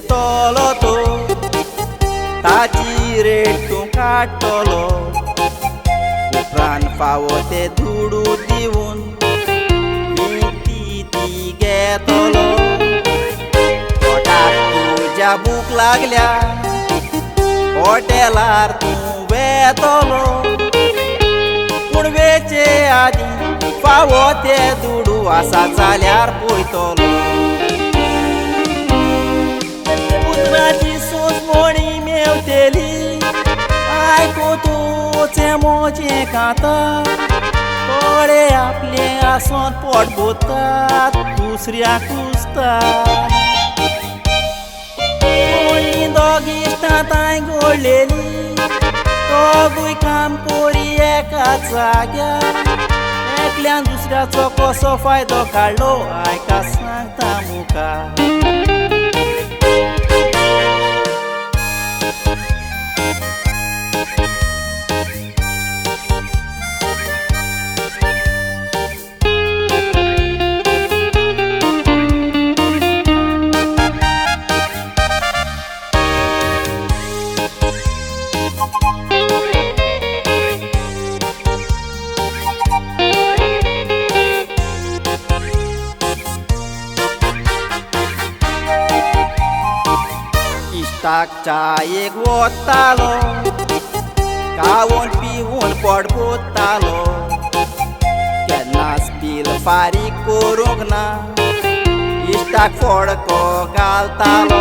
शेतलो तो ताची रेट तूं काडटलो उपरांत फावो ते धुडू दिवन ती घेतलो पोटाक तुज्या भूक लागल्या हॉटेलार तूं वेतलो पूण वेचे आदी फावो ते दुडू आसा जाल्यार पळयतलो उतराची सोजमोणी मेवतेली आयको तोचे मोचे खाता थोडे आपले आसोन पोट भरतात दुसऱ्याक कुसतात कोणी दोगी इश्टां तांय घोळलेली दोगूय काम कोरी एका जाग्यार एकल्यान दुसऱ्याचो कसो फायदो काडलो आयका सांगता मुखार इश्टाक चायेक वतालो खावून पिवून पोट भरतालो केन्नाच बील फारीक करूंक ना इश्टाक फडको घालतालो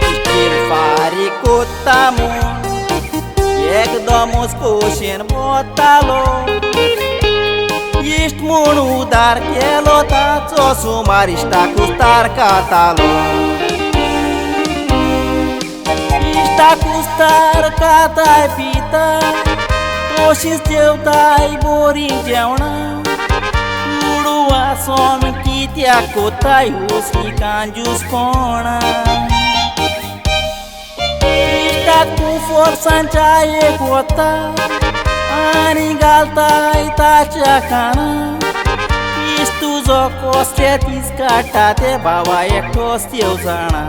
इश्टीर फारीक कोत्ता म्हूण एकदमूच खोशेन वतालो इश्ट म्हूण उदार केलो ताचो सुमार इश्टाकूच तारकातालो कुस्तार खाताय पिता तशीच जेवताय बोरी जेवणां दुडू वासोन कित्याक कोताय हुस्की कांजूस कोणा इश्टाक तूं फोर्सान चायेक वता आनी घालताय ताच्या कानां इश्ट तुजो कसले दीस काडटा ते भावा एकटोच देव जाणा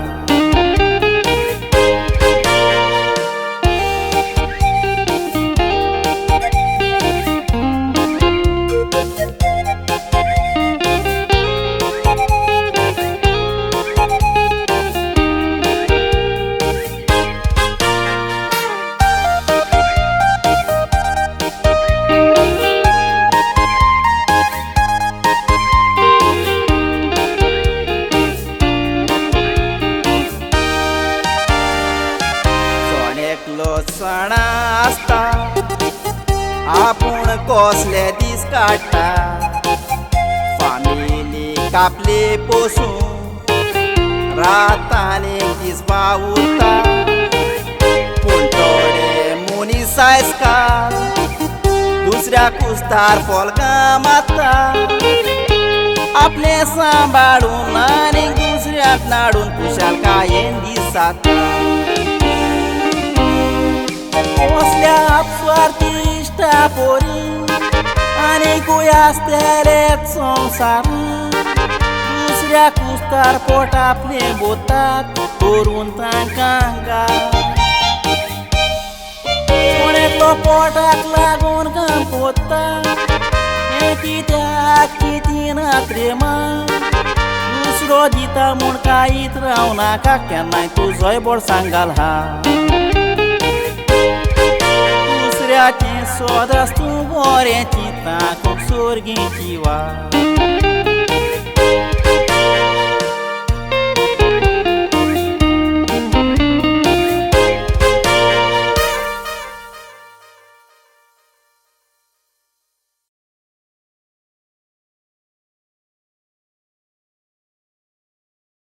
सणा आसता आपूण कसले दीस काडटा फामिली कापली पोसून रातान एक दीस वावुरता पूण थोडे मनीस आयजकाल दुसऱ्या कुस्तार फोलगां मारता आपले सांबाळून आनी दुसऱ्याक नाडून खुशालकायेन दीस जाता कसल्या अपस्वार्थी इश्टा पोरी आनी गुयास्तेले संवसार दुसऱ्या कुस्तार पोट आपले बोतात करून तांकां कोणेतलो पोटाक लागून काम कोत्ता हें कित्याक कितें ना प्रेमा दुसरो दिता म्हूण कांयच रावनाका केन्नाय तुजोय बोळसांत घाल हा दुसऱ्याचें सोद आस तूं बरें चिंता खूब सोरगीची वा